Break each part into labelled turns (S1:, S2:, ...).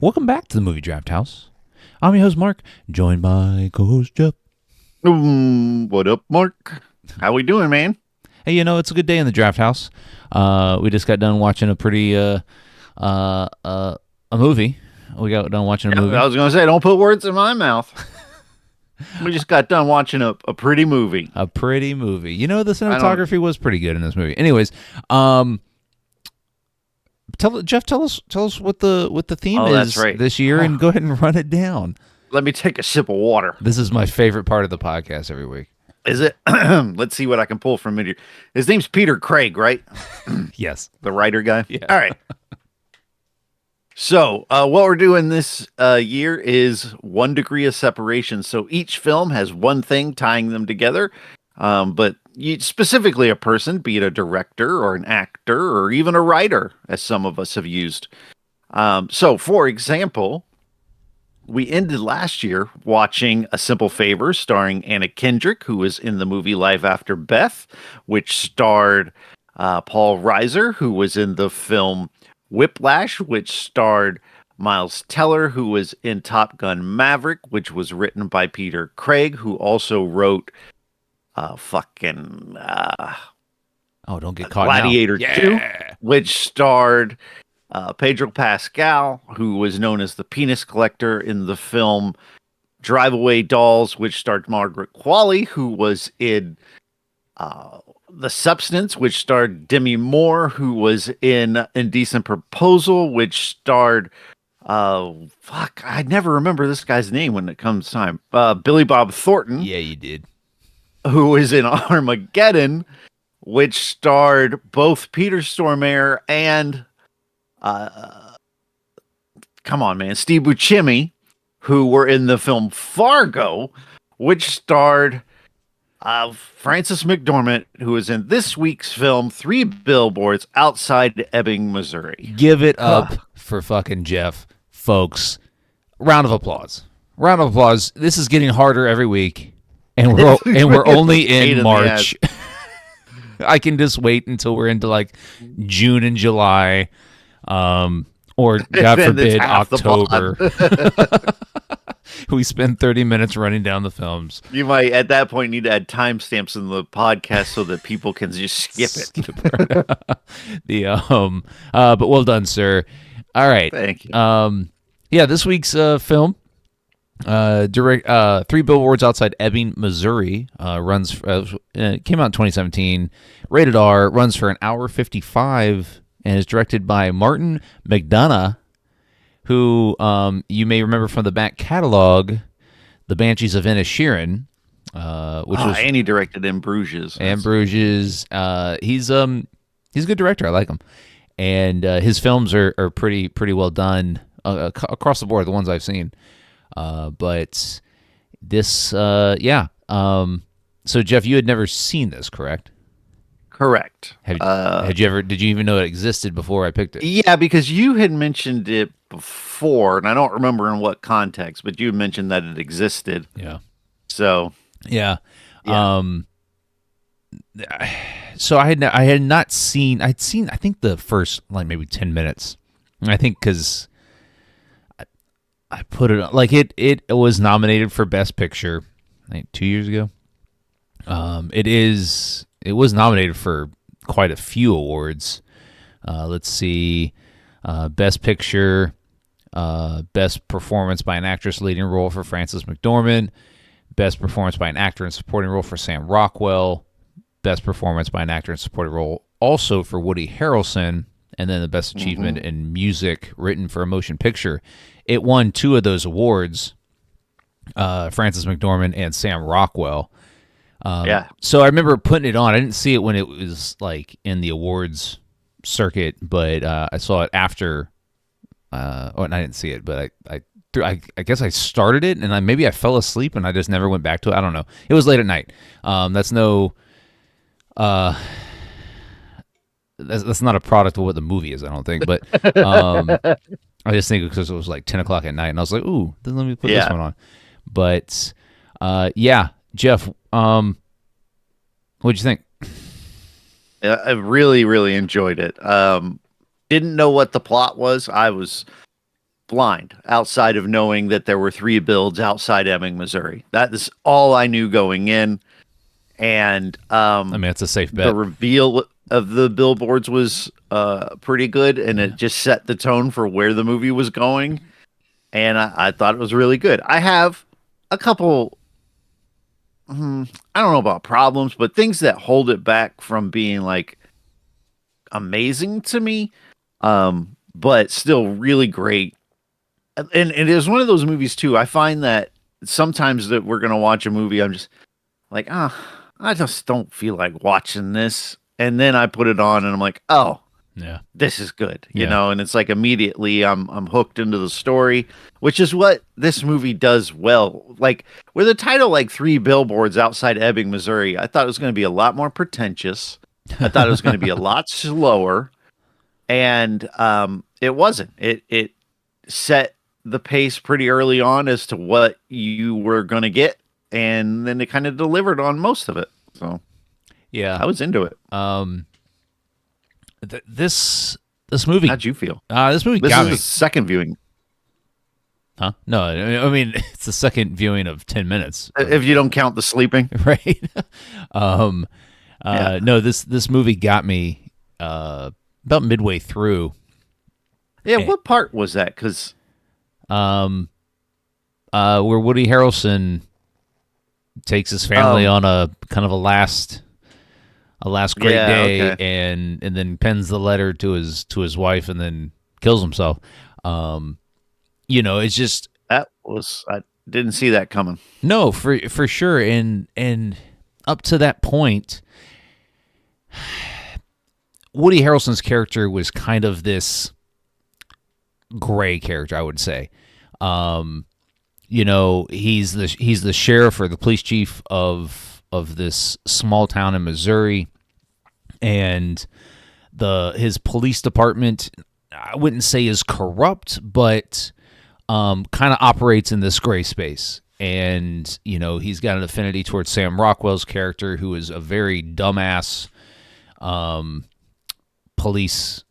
S1: Welcome back to the Movie Draft House. I'm your host, Mark, joined by co-host Jeff.
S2: What up, Mark? How we doing, man?
S1: Hey, it's a good day in the Draft House. We just got done watching a pretty a movie. We got done watching a movie.
S2: I was gonna say, don't put words in my mouth. We just got done watching a pretty movie.
S1: A pretty movie. The cinematography was pretty good in this movie. Anyways, Jeff, tell us what the theme is this year, and go ahead and run it down.
S2: Let me take a sip of water.
S1: This is my favorite part of the podcast every week.
S2: Is it? Let's see what I can pull from it here. His name's Peter Craig, right?
S1: Yes.
S2: The writer guy?
S1: Yeah.
S2: All right. So what we're doing this year is 1 degree of separation. So each film has one thing tying them together. But specifically a person, be it a director or an actor or even a writer, as some of us have used. So, for example, we ended last year watching A Simple Favor starring Anna Kendrick, who was in the movie Live After Beth, which starred Paul Reiser, who was in the film Whiplash, which starred Miles Teller, who was in Top Gun Maverick, which was written by Peter Craig, who also wrote
S1: don't get caught
S2: Gladiator
S1: now.
S2: 2, which starred Pedro Pascal, who was known as the penis collector in the film Drive Away Dolls, which starred Margaret Qualley, who was in The Substance, which starred Demi Moore, who was in Indecent Proposal, which starred I never remember this guy's name when it comes time. Billy Bob Thornton.
S1: Yeah, you did.
S2: Who was in Armageddon, which starred both Peter Stormare and Steve Buscemi, who were in the film Fargo, which starred Frances McDormand, who is in this week's film 3 Billboards Outside Ebbing, Missouri.
S1: Give it up for fucking Jeff, folks. Round of applause. Round of applause. This is getting harder every week, and we're only in March. I can just wait until we're into like June and July, or God forbid October. We spend 30 minutes running down the films.
S2: You might at that point need to add timestamps in the podcast so that people can just skip it.
S1: But well done, sir. All right.
S2: Thank you.
S1: This week's film, 3 Billboards Outside Ebbing, Missouri, came out in 2017, rated R, runs for an hour 55, and is directed by Martin McDonagh, who you may remember from the back catalog, The Banshees of Inisherin,
S2: and he directed In Bruges.
S1: And Bruges. He's a good director. I like him, and his films are pretty well done across the board. The ones I've seen. But this, So Jeff, you had never seen this, correct?
S2: Correct.
S1: Did you even know it existed before I picked it?
S2: Yeah, because you had mentioned it before, and I don't remember in what context, but you mentioned that it existed.
S1: Yeah.
S2: So.
S1: Yeah. So I had not seen. I'd seen, I think, the first maybe 10 minutes. I think because I put it like it was nominated for Best Picture, I think 2 years ago. It was nominated for quite a few awards. Let's see, Best Picture, Best Performance by an Actress Leading Role for Frances McDormand, Best Performance by an Actor in Supporting Role for Sam Rockwell, Best Performance by an Actor in Supporting Role also for Woody Harrelson, and then the Best Achievement in Music Written for a Motion Picture. It won 2 of those awards, Frances McDormand and Sam Rockwell. So I remember putting it on. I didn't see it when it was in the awards circuit, but I saw it after. And I didn't see it, but I guess I started it, and maybe I fell asleep, and I just never went back to it. I don't know. It was late at night. That's no. That's not a product of what the movie is, I don't think. But I just think because it was 10 o'clock at night, and I was like, "Ooh, then let me put this one on." But Jeff, what'd you think?
S2: I really, really enjoyed it. Didn't know what the plot was. I was blind outside of knowing that there were 3 builds outside Ebbing, Missouri. That is all I knew going in. And
S1: I mean, it's a safe bet.
S2: The reveal of the billboards was pretty good, and it just set the tone for where the movie was going. And I thought it was really good. I have a couple, I don't know about problems, but things that hold it back from being like amazing to me, but still really great. And it is one of those movies too. I find that sometimes that we're gonna watch a movie, I'm just like, I just don't feel like watching this. And then I put it on, and I'm like, oh,
S1: yeah,
S2: this is good, you know. And it's like immediately I'm hooked into the story, which is what this movie does well. Like with a title like 3 Billboards Outside Ebbing, Missouri, I thought it was going to be a lot more pretentious. I thought it was going to be a lot slower, and it wasn't. It set the pace pretty early on as to what you were going to get, and then it kind of delivered on most of it. So
S1: yeah,
S2: I was into it.
S1: This movie.
S2: How'd you feel?
S1: This movie
S2: This
S1: got
S2: is
S1: me.
S2: the second viewing.
S1: Huh? No, I mean it's the second viewing of 10 minutes.
S2: If you don't count the sleeping,
S1: Right. No, this movie got me about midway through.
S2: Yeah, what part was that? Because
S1: where Woody Harrelson takes his family on a kind of a last great day,
S2: okay.
S1: and then pens the letter to his wife, and then kills himself. It's just
S2: I didn't see that coming.
S1: no, for sure, and up to that point, Woody Harrelson's character was kind of this gray character, I would say. He's the sheriff or the police chief of this small town in Missouri, and his police department, I wouldn't say is corrupt, but kind of operates in this gray space. And he's got an affinity towards Sam Rockwell's character, who is a very dumbass police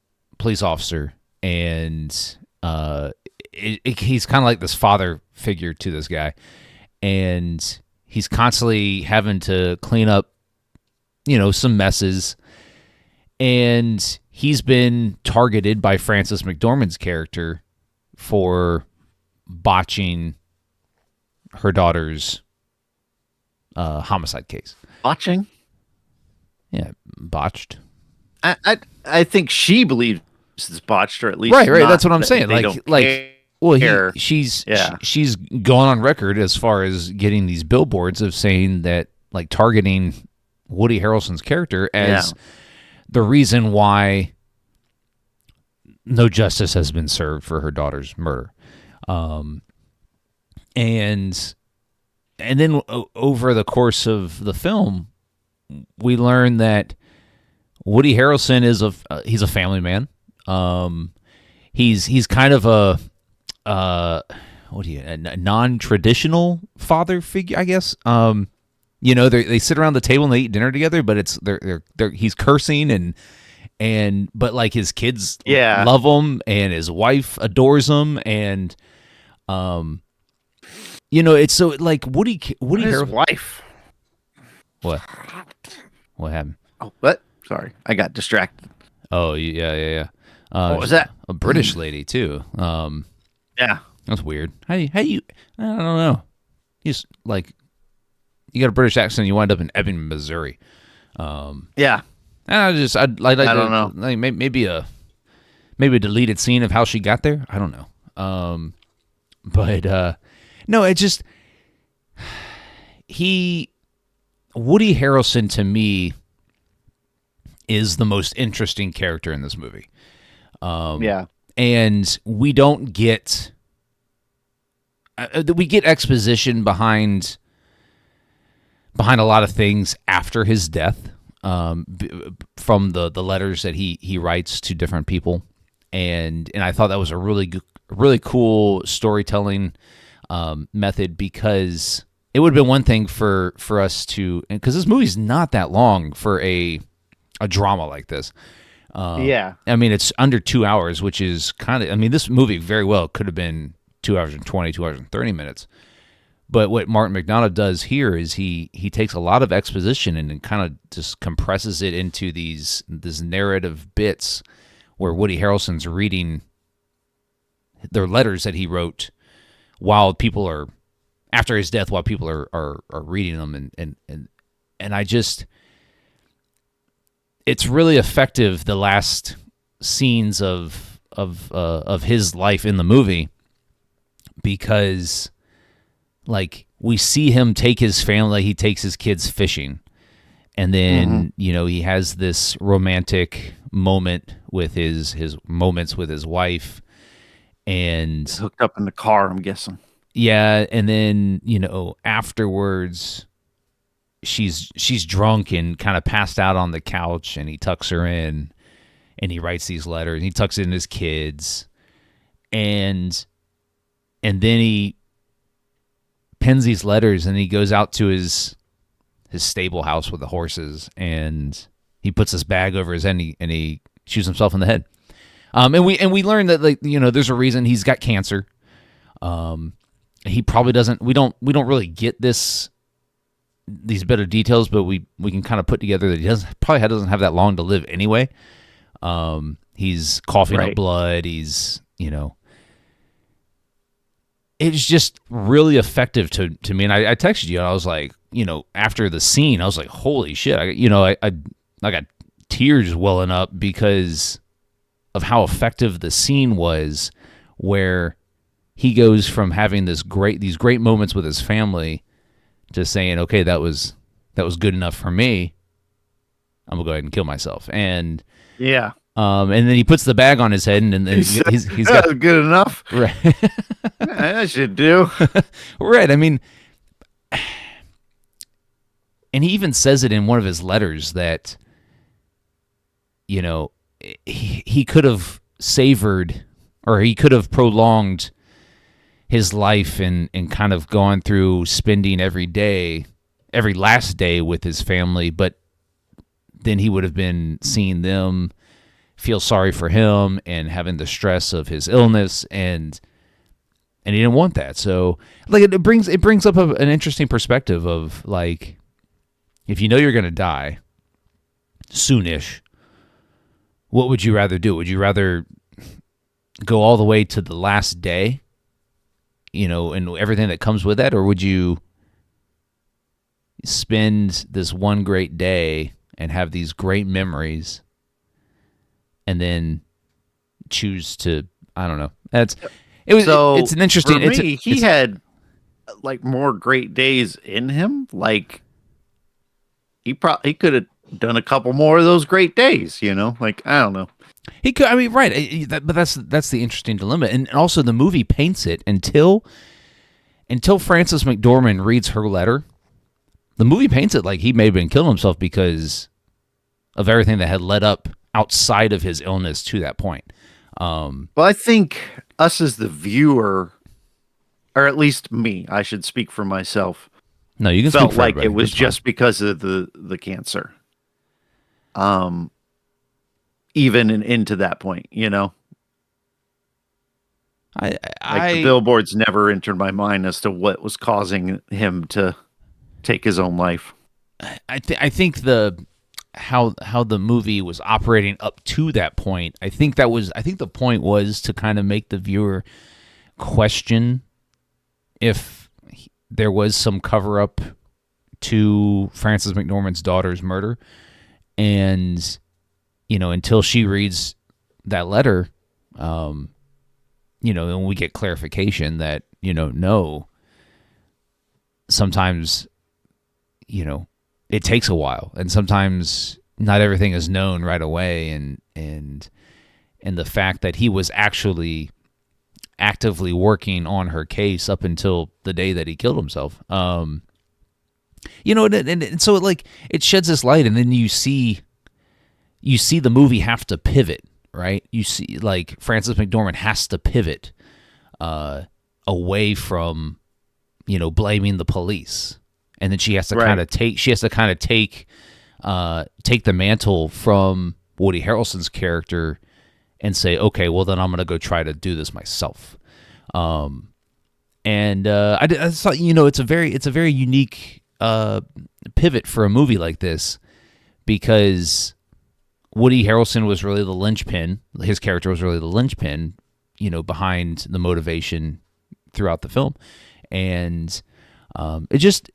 S1: officer, and he's kind of like this father figure to this guy, and he's constantly having to clean up, some messes, and he's been targeted by Frances McDormand's character for botching her daughter's homicide case.
S2: Botching?
S1: Yeah, botched.
S2: I think she believes it's botched, or at least
S1: right. That's what I'm saying.
S2: Care.
S1: She's going on record as far as getting these billboards of saying that, like, targeting Woody Harrelson's character as the reason why no justice has been served for her daughter's murder. And then over the course of the film, we learn that Woody Harrelson is he's a family man. He's kind of a non-traditional father figure, I guess. They sit around the table and they eat dinner together, but he's cursing but like his kids love him, and his wife adores him, and it's so like Woody
S2: his wife.
S1: What happened?
S2: Oh, what? Sorry, I got distracted.
S1: Oh, yeah.
S2: What was that?
S1: A British lady too.
S2: Yeah,
S1: that's weird. How you? I don't know. He's like, you got a British accent, you wind up in Ebbing, Missouri.
S2: Yeah.
S1: I don't
S2: know.
S1: Like maybe a deleted scene of how she got there. I don't know. No, it just Woody Harrelson to me is the most interesting character in this movie. And we don't get exposition behind a lot of things after his death, from the letters that he writes to different people, and I thought that was a really cool storytelling method, because it would have been one thing for us to, because this movie's not that long for a drama like this.
S2: Yeah.
S1: I mean, it's under 2 hours, which is kind of, I mean, this movie very well could have been 2 hours and 20, 2 hours and 30 minutes. But what Martin McDonagh does here is he takes a lot of exposition and then kind of just compresses it into these narrative bits where Woody Harrelson's reading their letters that he wrote while people are, after his death, while people are reading them. And I just, it's really effective, the last scenes of his life in the movie, because like we see him take his family, he takes his kids fishing, and then he has this romantic moment with his moments with his wife, and
S2: Hooked up in the car, I'm guessing.
S1: yeah, and then afterwards she's drunk and kind of passed out on the couch, and he tucks her in and he writes these letters, and he tucks in his kids, and then he pens these letters, and he goes out to his stable house with the horses, and he puts this bag over his head, and he shoots himself in the head. And we learn that, like, there's a reason he's got cancer. He probably doesn't. We don't really get these bit of details, but we can kind of put together that he doesn't have that long to live anyway. He's coughing up blood. He's it's just really effective to me. And I texted you, and I was like, after the scene, I was like, holy shit! I got tears welling up because of how effective the scene was, where he goes from having these great moments with his family to saying, okay, that was good enough for me. I'm gonna go ahead and kill myself. And
S2: yeah.
S1: And then he puts the bag on his head, and then he's got
S2: good enough.
S1: Right.
S2: That should do.
S1: Right. I mean, and he even says it in one of his letters that, he could have savored, or he could have prolonged his life and kind of gone through spending every last day with his family, but then he would have been seeing them feel sorry for him and having the stress of his illness, and he didn't want that. So, like, it brings up an interesting perspective of, like, if you're going to die soonish, what would you rather do? Would you rather go all the way to the last day, and everything that comes with that, or would you spend this one great day and have these great memories, and then choose to, I don't know. It's an interesting.
S2: For me, he had like more great days in him. Like he could have done a couple more of those great days. Like, I don't know.
S1: He could. I mean, right. But that's the interesting dilemma, and also the movie paints it until Frances McDormand reads her letter. The movie paints it like he may have been killing himself because of everything that had led up outside of his illness to that point.
S2: Well, I think us as the viewer, or at least me, I should speak for myself.
S1: No, you can
S2: felt
S1: speak for
S2: like
S1: everybody.
S2: it was
S1: That's
S2: just because of the cancer. Even into that point,
S1: I
S2: the billboards never entered my mind as to what was causing him to take his own life.
S1: I think how the movie was operating up to that point. I think the point was to kind of make the viewer question if there was some cover up to Frances McDormand's daughter's murder, and until she reads that letter, and we get clarification that no. Sometimes it takes a while, and sometimes not everything is known right away, and the fact that he was actually actively working on her case up until the day that he killed himself. And so it sheds this light, and then you see the movie have to pivot, right? You see, like, Frances McDormand has to pivot away from blaming the police. And then she has to kind of take the mantle from Woody Harrelson's character and say, okay, well then I'm going to go try to do this myself. I thought, it's a very unique pivot for a movie like this, because Woody Harrelson was really the linchpin. His character was really the linchpin, behind the motivation throughout the film. And it just,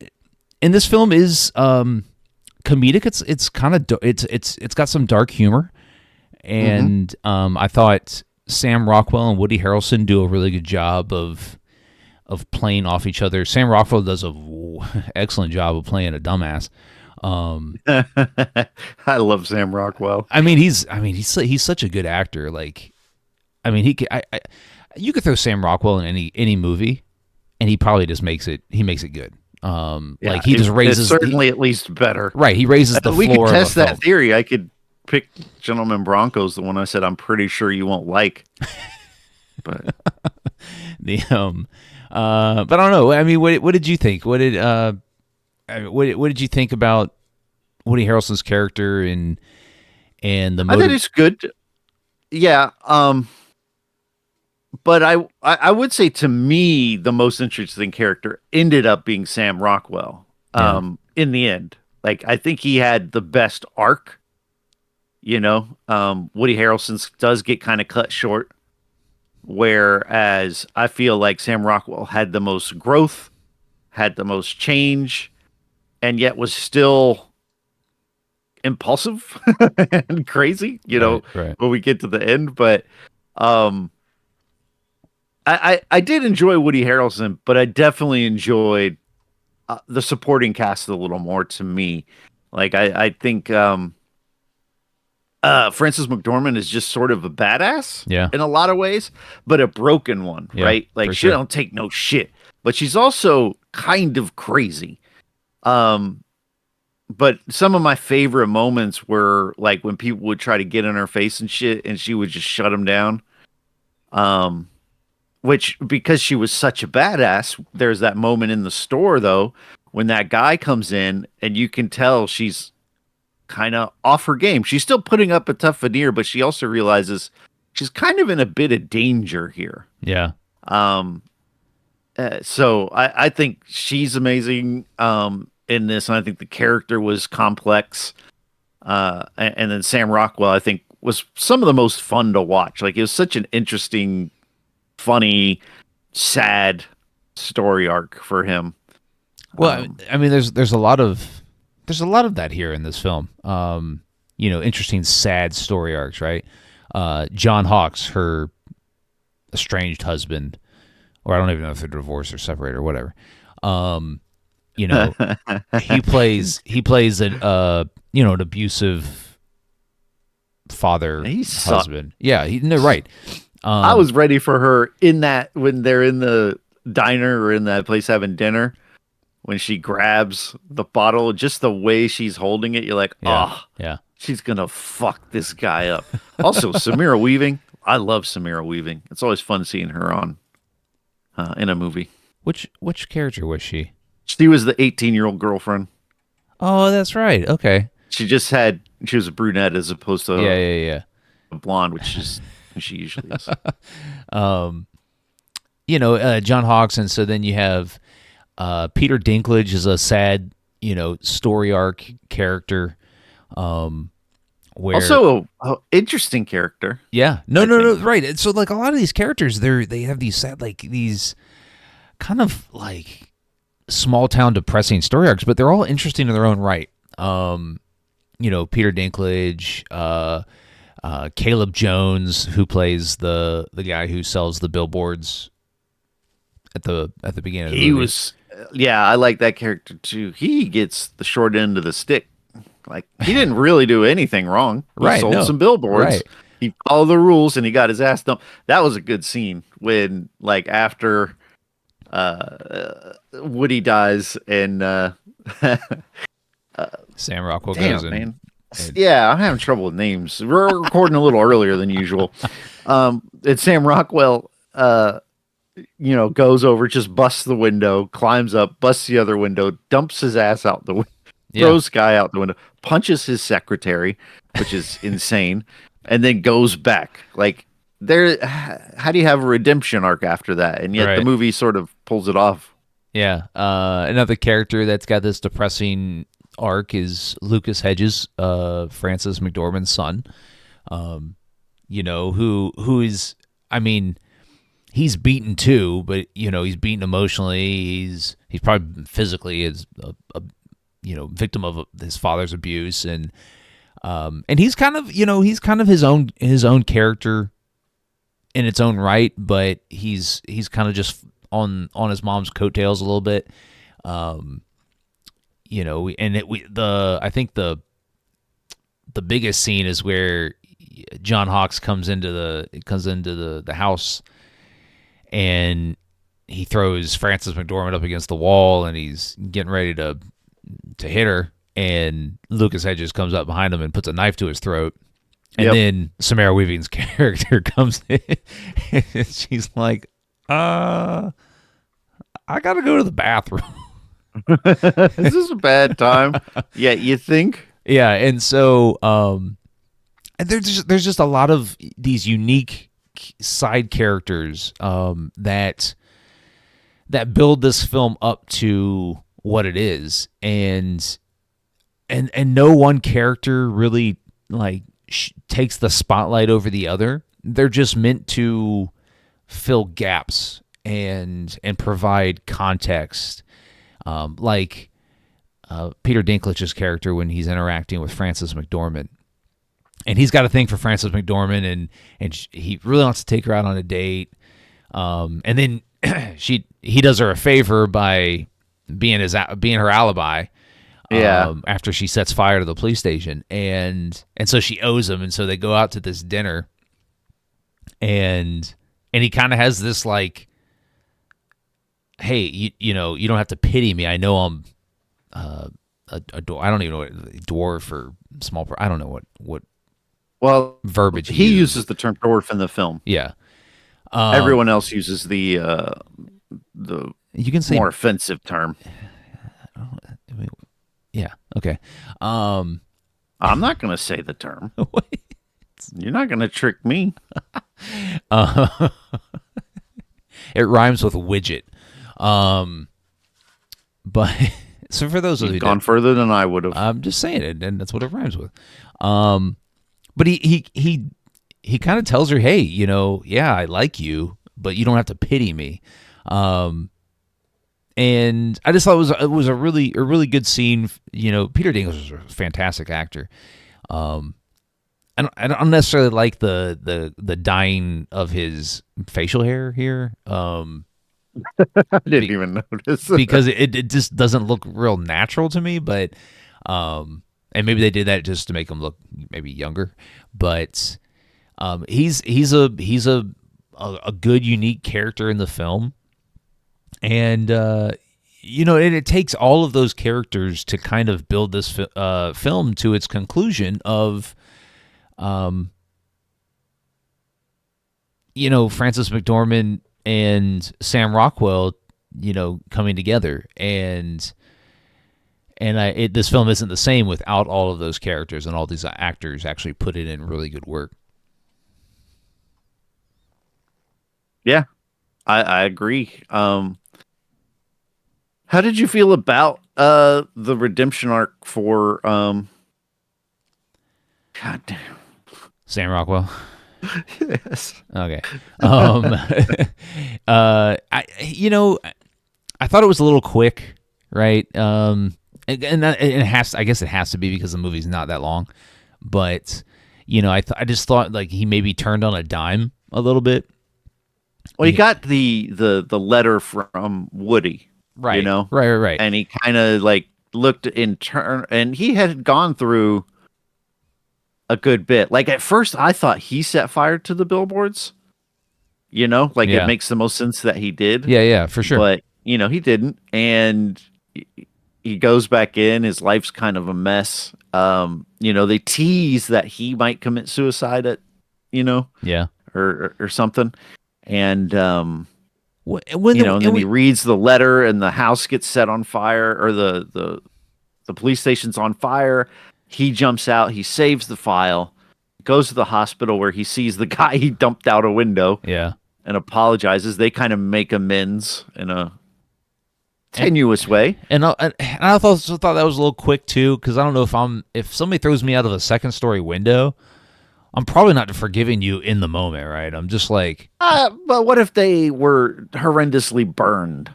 S1: and this film is comedic. It's kind of, it's got some dark humor. And I thought Sam Rockwell and Woody Harrelson do a really good job of playing off each other. Sam Rockwell does a excellent job of playing a dumbass.
S2: I love Sam Rockwell.
S1: He's such a good actor. You could throw Sam Rockwell in any movie, and he probably just makes it good. He just raises,
S2: it's certainly at least better.
S1: Right, he raises the
S2: we
S1: floor.
S2: We could test
S1: of a
S2: that theory. I could pick Gentleman Broncos, the one I said I'm pretty sure you won't like. But
S1: but I don't know. I mean, what did you think? What did you think about Woody Harrelson's character and the motive?
S2: I think it's good. Yeah. But I would say, to me, the most interesting character ended up being Sam Rockwell. In the end, I think he had the best arc. Woody Harrelson's does get kind of cut short, whereas I feel like Sam Rockwell had the most growth, had the most change, and yet was still impulsive and crazy,
S1: right.
S2: when we get to the end. But I did enjoy Woody Harrelson, but I definitely enjoyed the supporting cast a little more, to me. I think Frances McDormand is just sort of a badass, in a lot of ways, but a broken one, right? She don't take no shit, but she's also kind of crazy. But some of my favorite moments were when people would try to get in her face and shit, and she would just shut them down. Which, because she was such a badass, there's that moment in the store, though, when that guy comes in, and you can tell she's kind of off her game. She's still putting up a tough veneer, but she also realizes she's kind of in a bit of danger here.
S1: Yeah.
S2: So I think she's amazing in this, and I think the character was complex. And then Sam Rockwell, I think, was some of the most fun to watch. It was such an interesting, funny, sad story arc for him.
S1: Well, there's a lot of that here in this film. Interesting, sad story arcs, right? John Hawkes, her estranged husband, or I don't even know if they're divorced or separated or whatever. He plays an abusive father, husband. Yeah, right.
S2: I was ready for her in that, when they're in the diner or in that place having dinner, when she grabs the bottle, just the way she's holding it, you're like, she's gonna fuck this guy up. Also, Samira Weaving. I love Samira Weaving. It's always fun seeing her on in a movie.
S1: Which character was she?
S2: She was the 18-year-old girlfriend.
S1: Oh, that's right. Okay.
S2: She was a brunette as opposed to a blonde, which is she usually is.
S1: John Hawkes, and so then you have Peter Dinklage is a sad, story arc character.
S2: Also a interesting character.
S1: Yeah. No, right. So a lot of these characters, they have these sad, these kind of small town depressing story arcs, but they're all interesting in their own right. Peter Dinklage, Caleb Jones, who plays the guy who sells the billboards at the beginning of the movie.
S2: I like that character too. He gets the short end of the stick. He didn't really do anything wrong. He sold some billboards. Right. He followed the rules and he got his ass dumped. That was a good scene when, after Woody dies and
S1: Sam Rockwell goes in. Man.
S2: Yeah, I'm having trouble with names. We're recording a little earlier than usual. And Sam Rockwell goes over, just busts the window, climbs up, busts the other window, dumps his ass out the window.
S1: Yeah.
S2: throws Guy out the window, punches his secretary, which is insane, and then goes back. Like, how do you have a redemption arc after that? And yet the
S1: Right.
S2: movie sort of pulls it off.
S1: Yeah. Another character that's got this depressing arc is Lucas Hedges, Frances McDormand's son. Who is, I mean, he's beaten too, but he's beaten emotionally. He's probably physically is a victim of his father's abuse, and he's kind of his own character in its own right, but he's kind of just on his mom's coattails a little bit. I think the biggest scene is where John Hawkes comes into the house, and he throws Frances McDormand up against the wall, and he's getting ready to hit her, and Lucas Hedges comes up behind him and puts a knife to his throat. And then Samara Weaving's character comes in, and she's like, I gotta go to the bathroom.
S2: Is this a bad time? Yeah, you think?
S1: Yeah, and so and there's just a lot of these unique side characters that build this film up to what it is, and no one character really like takes the spotlight over the other. They're just meant to fill gaps and provide context, like Peter Dinklage's character when he's interacting with Frances McDormand, and he's got a thing for Frances McDormand, and he really wants to take her out on a date, and then he does her a favor by being her alibi. After she sets fire to the police station, and so she owes him, and so they go out to this dinner, and he kind of has this like, hey, you don't have to pity me. I know I'm I don't even know what dwarf or small. I don't know what
S2: Well,
S1: verbiage
S2: he uses the term dwarf in the film.
S1: Yeah.
S2: Everyone else uses the
S1: you can say
S2: more offensive term.
S1: Yeah. Okay.
S2: I'm not going to say the term. You're not going to trick me.
S1: It rhymes with widget. But so for those of you
S2: who've gone further than I would have.
S1: I'm just saying it, and that's what it rhymes with. But he kind of tells her, hey, yeah, I like you, but you don't have to pity me. And I just thought it was a really good scene. Peter Dinklage was a fantastic actor. I don't necessarily like the dyeing of his facial hair here.
S2: I didn't even notice
S1: because it just doesn't look real natural to me. But and maybe they did that just to make him look maybe younger. But he's a good unique character in the film. And, it takes all of those characters to kind of build this film to its conclusion of, Frances McDormand and Sam Rockwell, coming together. And this film isn't the same without all of those characters, and all these actors actually put it in really good work.
S2: Yeah, I agree. How did you feel about the redemption arc for God damn
S1: Sam Rockwell?
S2: Yes.
S1: Okay. I thought it was a little quick, right? And it has. I guess it has to be because the movie's not that long. But I just thought like he maybe turned on a dime a little bit.
S2: Well, he got the letter from Woody.
S1: Right.
S2: Right. And he kind of like looked in turn, and he had gone through a good bit. Like at first I thought he set fire to the billboards, it makes the most sense that he did.
S1: Yeah, for sure.
S2: But, he didn't. And he goes back in, his life's kind of a mess. They tease that he might commit suicide at,
S1: yeah.
S2: or something. And,
S1: when
S2: he reads the letter, and the house gets set on fire, or the The police station's on fire. He jumps out. He saves the file. Goes to the hospital where he sees the guy he dumped out a window.
S1: Yeah.
S2: And apologizes. They kind of make amends in a tenuous way.
S1: And I also thought that was a little quick too, because I don't know if somebody throws me out of a second story window, I'm probably not forgiving you in the moment, right? I'm just like,
S2: but what if they were horrendously burned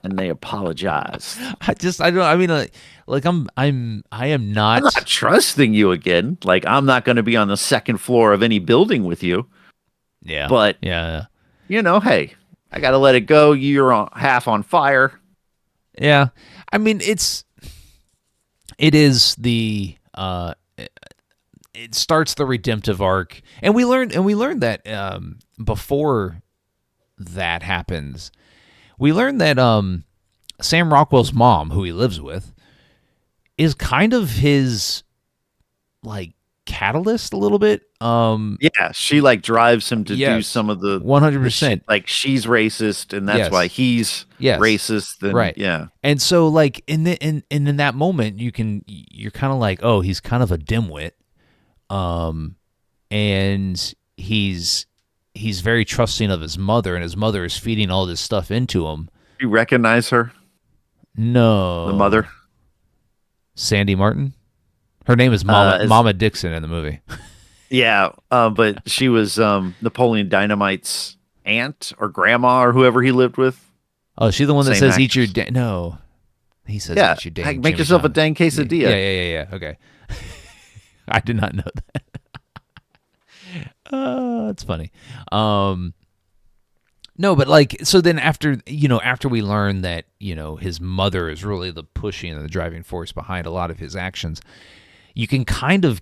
S2: and they apologized?
S1: I am not
S2: I'm not trusting you again. Like, I'm not going to be on the second floor of any building with you.
S1: Yeah.
S2: But
S1: yeah.
S2: Hey, I got to let it go. You're half on fire.
S1: Yeah. I mean, it is the it starts the redemptive arc, and we learned that before that happens, we learned that Sam Rockwell's mom, who he lives with, is kind of his like catalyst a little bit.
S2: Yeah, she like drives him to do some of the
S1: 100%.
S2: Like, she's racist, and that's why he's racist. And,
S1: right.
S2: Yeah.
S1: And so like in that moment, you're kind of like, oh, he's kind of a dimwit. And he's very trusting of his mother, and his mother is feeding all this stuff into him.
S2: You recognize her?
S1: No.
S2: The mother?
S1: Sandy Martin? Her name is Mama Dixon in the movie.
S2: Yeah, but she was Napoleon Dynamite's aunt or grandma or whoever he lived with.
S1: Oh, she's the one that
S2: Same
S1: says, eat your no. He says, eat your dang
S2: make yourself a dang quesadilla.
S1: Yeah. Okay. I did not know that. That's funny. No, but like, so then after we learn that, his mother is really the pushing and the driving force behind a lot of his actions, you can kind of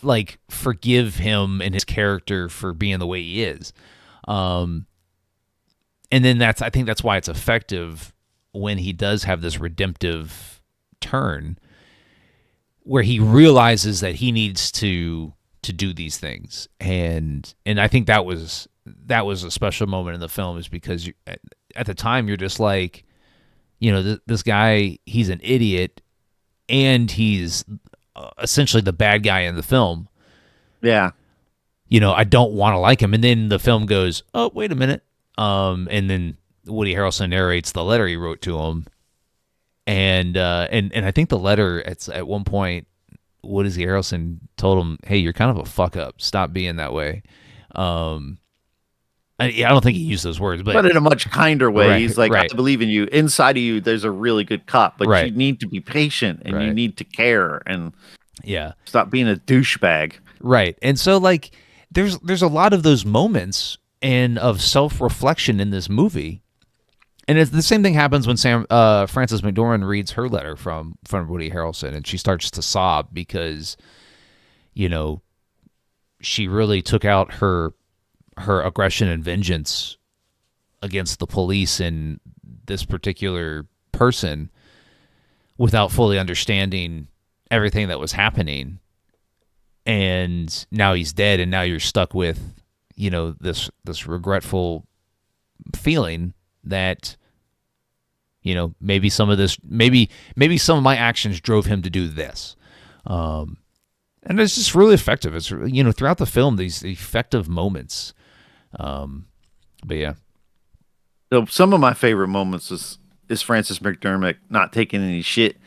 S1: like forgive him and his character for being the way he is. And then I think that's why it's effective when he does have this redemptive turn where he realizes that he needs to do these things. And I think that was a special moment in the film, is because at the time you're just like, this guy, he's an idiot and he's essentially the bad guy in the film.
S2: Yeah.
S1: I don't want to like him. And then the film goes, oh, wait a minute. And then Woody Harrelson narrates the letter he wrote to him. And I think the letter at one point, Woody Harrelson told him, hey, you're kind of a fuck up. Stop being that way. I don't think he used those words, but
S2: in a much kinder way.
S1: Right,
S2: He's like,
S1: right.
S2: I believe in you. Inside of you, there's a really good cop, but
S1: Right.
S2: you need to be patient and
S1: Right.
S2: you need to care and
S1: yeah,
S2: stop being a douchebag.
S1: right. And so like, there's a lot of those moments and of self-reflection in this movie. And it's the same thing happens when Frances McDormand reads her letter from Woody Harrelson, and she starts to sob because, she really took out her aggression and vengeance against the police and this particular person without fully understanding everything that was happening. And now he's dead, and now you're stuck with, this regretful feeling that, maybe some of this, maybe some of my actions drove him to do this. And it's just really effective. It's, throughout the film, these effective moments. But yeah.
S2: So some of my favorite moments is Frances McDormand not taking any shit.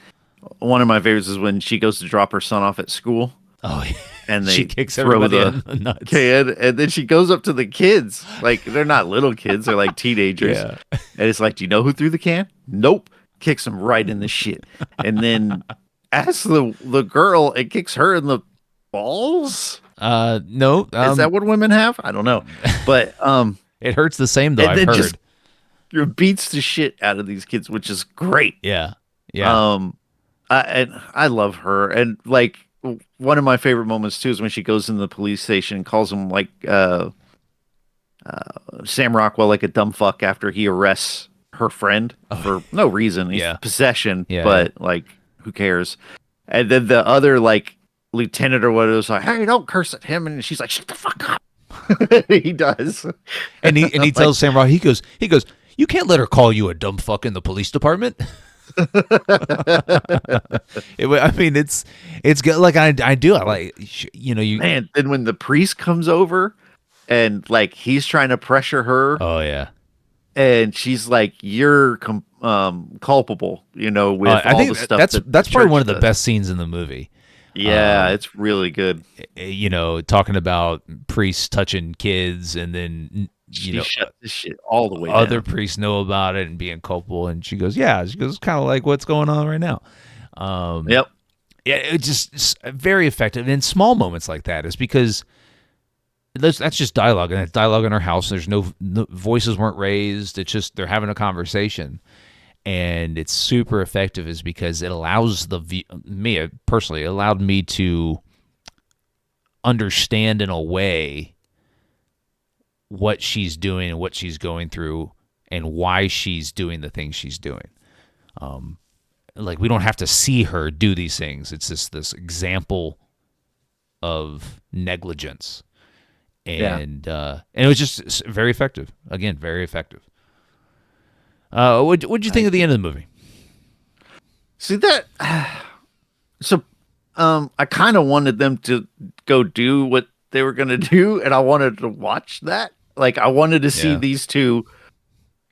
S2: One of my favorites is when she goes to drop her son off at school.
S1: Oh, yeah.
S2: And they
S1: she kicks
S2: throw
S1: everybody in the nuts.
S2: Can, and then she goes up to the kids. Like, they're not little kids, they're like teenagers.
S1: Yeah.
S2: And it's like, do you know who threw the can? Nope. Kicks them right in the shit. And then asks the girl and kicks her in the balls.
S1: No.
S2: Is that what women have? I don't know. But
S1: it hurts the same though,
S2: and
S1: I've
S2: then
S1: heard.
S2: just beats the shit out of these kids, which is great.
S1: Yeah. Yeah.
S2: And I love her. And like, one of my favorite moments too is when she goes in the police station and calls him like Sam Rockwell like a dumb fuck after he arrests her friend for no reason. He's possession, but like, who cares? And then the other like lieutenant or whatever was like, hey, don't curse at him. And she's like, shut the fuck up. He does.
S1: And he tells Sam Rockwell, he goes, You can't let her call you a dumb fuck in the police department. I mean, it's good. Like I do. I like, you know, you.
S2: Man, then when the priest comes over and like he's trying to pressure her,
S1: Oh yeah.
S2: and she's like, "You're culpable," you know, with
S1: I
S2: all
S1: think
S2: the stuff
S1: that's
S2: that
S1: that's
S2: the
S1: probably
S2: church
S1: one of the
S2: does.
S1: best scenes in the movie.
S2: Yeah, it's really good.
S1: You know, talking about priests touching kids, and then
S2: She shut this shit all the way
S1: other
S2: down.
S1: priests know about it and being culpable, and she goes, "Yeah," she goes, "Kind of like what's going on right now."
S2: Yep.
S1: Yeah, it's very effective in small moments like that. Is because that's just dialogue, and it's dialogue in her house. There's no voices weren't raised. It's just they're having a conversation, and it's super effective. Is because it allows me personally allowed me to understand in a way what she's doing and what she's going through and why she's doing the things she's doing. Like we don't have to see her do these things. It's just this example of negligence, and it was just very effective. Again, very effective. What'd you think of the end of the movie?
S2: See that? So, I kind of wanted them to go do what they were gonna do, and I wanted to watch that. Like, I wanted to see
S1: Yeah.
S2: these two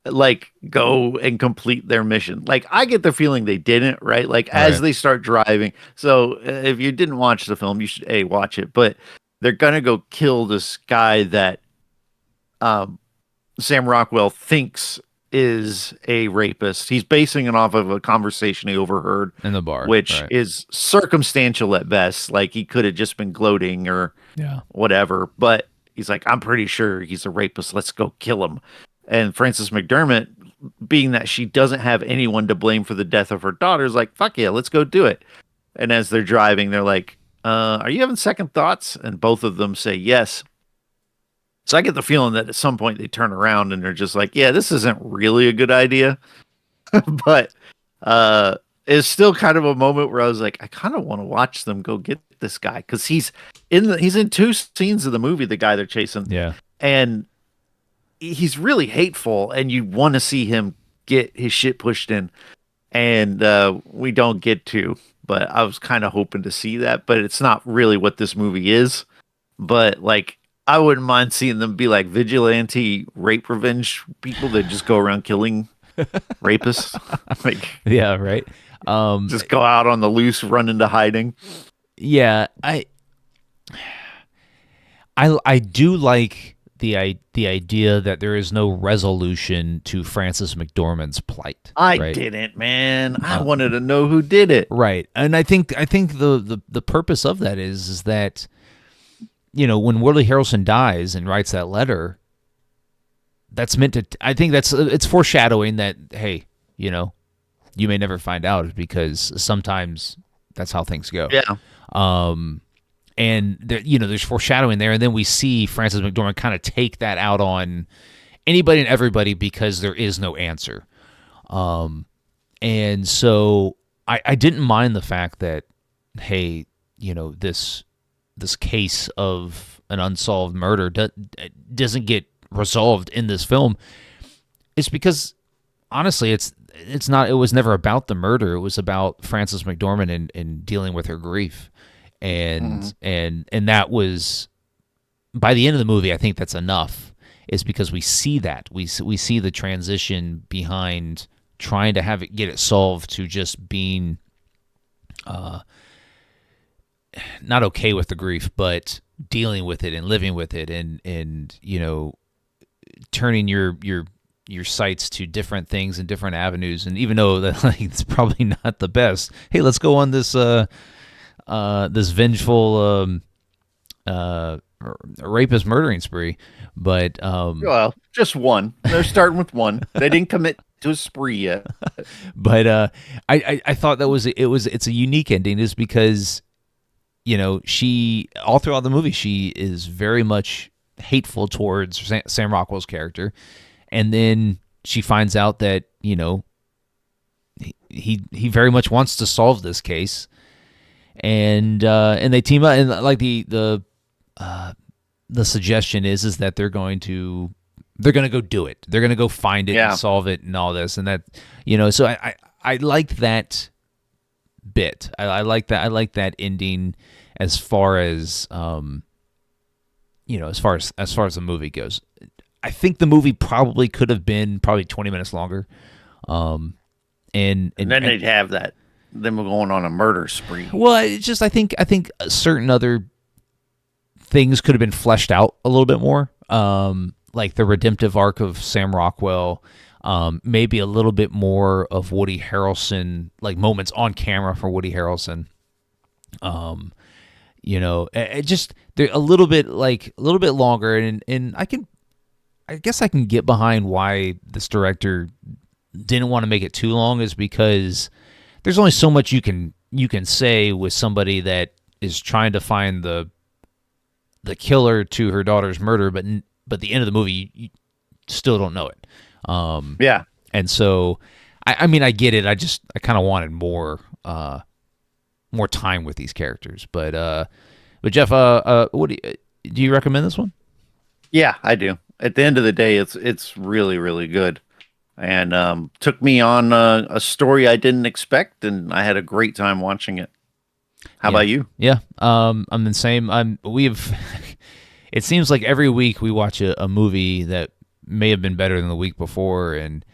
S2: like go and complete their mission. Like, I get the feeling they didn't, right? Like, as
S1: Right.
S2: they start driving. So, if you didn't watch the film, you should watch it. But they're gonna go kill this guy that um Sam Rockwell thinks is a rapist. He's basing it off of a conversation he overheard,
S1: In the bar.
S2: which
S1: Right.
S2: is circumstantial at best. Like he could have just been gloating or
S1: Yeah.
S2: whatever. But he's like, I'm pretty sure he's a rapist. Let's go kill him. And Frances McDormand, being that she doesn't have anyone to blame for the death of her daughter, is like, fuck yeah, let's go do it. And as they're driving, they're like, are you having second thoughts? And both of them say yes. So I get the feeling that at some point they turn around and they're just like, yeah, this isn't really a good idea. But it's still kind of a moment where I was like, I kind of want to watch them go get this guy because he's in two scenes of the movie, the guy they're chasing,
S1: Yeah.
S2: and he's really hateful, and you want to see him get his shit pushed in, and we don't get to. But I was kind of hoping to see that, but it's not really what this movie is. But like, I wouldn't mind seeing them be like vigilante rape revenge people that just go around killing rapists. Like,
S1: Yeah. Right.
S2: just go out on the loose, run into hiding.
S1: Yeah. I do like the idea that there is no resolution to Frances McDormand's plight.
S2: I
S1: right?
S2: didn't, man. I wanted to know who did it.
S1: Right. And I think the purpose of that is that, you know, when Woody Harrelson dies and writes that letter, that's meant to, I think it's foreshadowing that, hey, you know, you may never find out because sometimes that's how things go.
S2: Yeah.
S1: And there, you know, there's foreshadowing there, and then we see Frances McDormand kind of take that out on anybody and everybody because there is no answer. And so I didn't mind the fact that, hey, you know, this case of an unsolved murder doesn't get resolved in this film. It's because honestly, it was never about the murder. It was about Frances McDormand and dealing with her grief. And that was, by the end of the movie, I think that's enough, is because we see that. We see the transition behind trying to get it solved to just being not okay with the grief, but dealing with it and living with it, and you know, turning your sights to different things and different avenues. And even though that, like, it's probably not the best, hey, let's go on this this vengeful rapist murdering spree. But
S2: Well, just one. They're starting with one. They didn't commit to a spree yet.
S1: but I thought it's a unique ending, is because, you know, she, all throughout the movie, she is very much hateful towards Sam Rockwell's character, and then she finds out that, you know, he very much wants to solve this case, and they team up, and like the suggestion is that they're going to they're going to go do it. They're going to go find it
S2: Yeah.
S1: and solve it and all this and that, so I like that bit. I like that. I like that ending as far as, as far as the movie goes. I think the movie probably could have been 20 minutes longer. And
S2: then they'd have that. Then we're going on a murder spree.
S1: Well, it's just I think certain other things could have been fleshed out a little bit more. Like the redemptive arc of Sam Rockwell, maybe a little bit more of Woody Harrelson, like moments on camera for Woody Harrelson. It just they're a little bit longer, and I guess I can get behind why this director didn't want to make it too long, is because there's only so much you can say with somebody that is trying to find the killer to her daughter's murder, but at the end of the movie you still don't know it.
S2: Yeah.
S1: And so I mean I get it. I kind of wanted more time with these characters. But Jeff, what do you recommend this one?
S2: Yeah, I do. At the end of the day, it's really, really good, and took me on a story I didn't expect, and I had a great time watching it. How about you?
S1: Yeah, I'm the same. It seems like every week we watch a movie that may have been better than the week before, and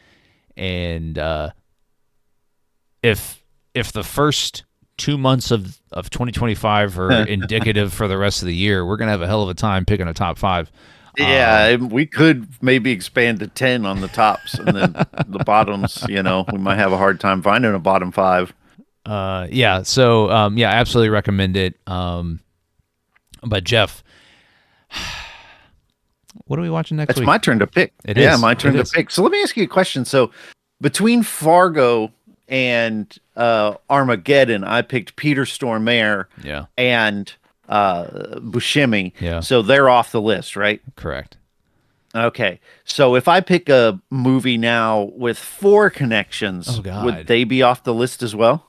S1: if the first 2 months of 2025 are indicative for the rest of the year, we're gonna have a hell of a time picking a top 5.
S2: Yeah, we could maybe expand to 10 on the tops, and then the bottoms. We might have a hard time finding a bottom 5.
S1: Yeah. So I absolutely recommend it. But Jeff, what are we watching next week?
S2: It's my turn to pick.
S1: Yeah,
S2: my turn to pick. So let me ask you a question. So between Fargo and Armageddon, I picked Peter Stormare.
S1: Yeah.
S2: And Buscemi.
S1: Yeah.
S2: So they're off the list, right?
S1: Correct.
S2: Okay. So if I pick a movie now with 4 connections, would they be off the list as well?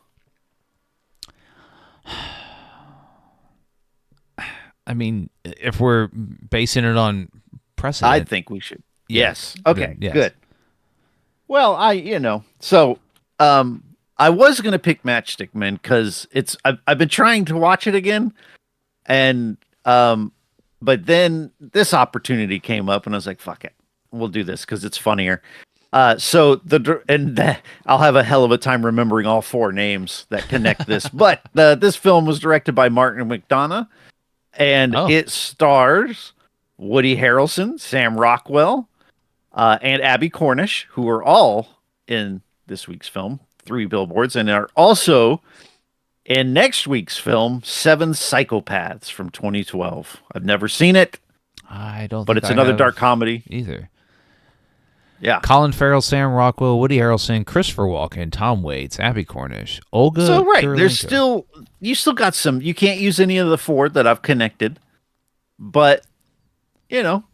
S1: I mean, if we're basing it on precedent,
S2: I think we should. Yes. Okay.
S1: Yes.
S2: Good. Well, so I was gonna pick Matchstick Men because I've been trying to watch it again, and but then this opportunity came up, and I was like, "Fuck it, we'll do this because it's funnier." So I'll have a hell of a time remembering all 4 names that connect this. But this film was directed by Martin McDonough, and it stars Woody Harrelson, Sam Rockwell, and Abby Cornish, who are all in this week's film, 3 Billboards, and are also in next week's film, 7 Psychopaths from 2012. I've never seen it.
S1: I don't.
S2: But it's another dark comedy
S1: either.
S2: Yeah.
S1: Colin Farrell, Sam Rockwell, Woody Harrelson, Christopher Walken, Tom Waits, Abby Cornish, Olga.
S2: So right,
S1: Kurylenko.
S2: you still got some. You can't use any of the 4 that I've connected, but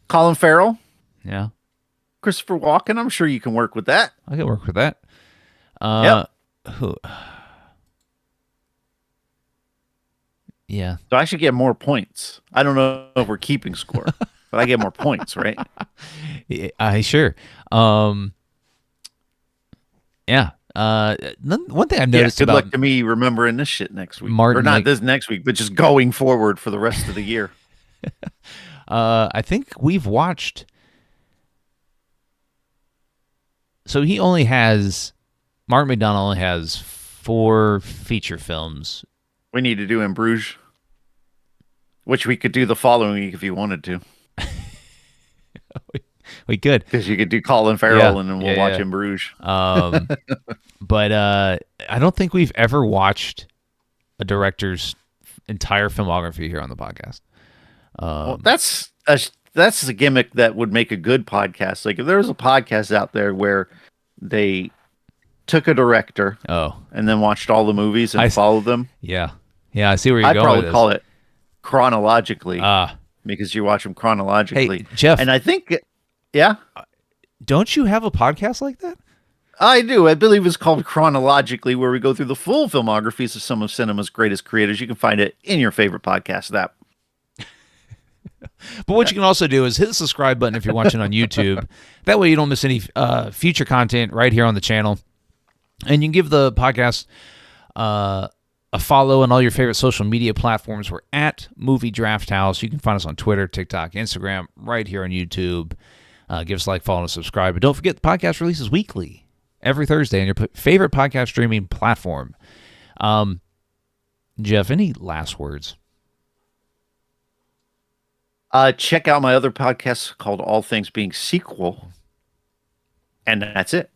S2: Colin Farrell,
S1: yeah,
S2: Christopher Walken. I'm sure you can work with that.
S1: I can work with that.
S2: Yep.
S1: Who? Yeah.
S2: So I should get more points. I don't know if we're keeping score, but I get more points, right?
S1: Yeah, sure. Yeah. One thing I've noticed
S2: good
S1: about
S2: luck to me remembering this shit next week,
S1: Martin,
S2: or not this next week, but just going forward for the rest of the year.
S1: I think we've watched. So Martin McDonough only has 4 feature films.
S2: We need to do In Bruges, which we could do the following week if you wanted to.
S1: We could,
S2: because you could do Colin Farrell and then we'll watch In Bruges.
S1: But I don't think we've ever watched a director's entire filmography here on the podcast.
S2: Well, that's a gimmick that would make a good podcast. Like if there was a podcast out there where they took a director and then watched all the movies and followed them.
S1: Yeah, I see where you're going.
S2: I'd probably call it chronologically because you watch them chronologically.
S1: Hey, Jeff,
S2: and I think, yeah.
S1: Don't you have a podcast like that?
S2: I do. I believe it's called Chronologically, where we go through the full filmographies of some of cinema's greatest creators. You can find it in your favorite podcast app.
S1: But what you can also do is hit the subscribe button if you're watching on YouTube. That way you don't miss any future content right here on the channel. And you can give the podcast a follow on all your favorite social media platforms. We're at Movie Draft House. You can find us on Twitter, TikTok, Instagram, right here on YouTube. Give us a like, follow, and subscribe. But don't forget, the podcast releases weekly, every Thursday on your favorite podcast streaming platform. Jeff, any last words?
S2: Check out my other podcast called All Things Being Sequel. And that's it.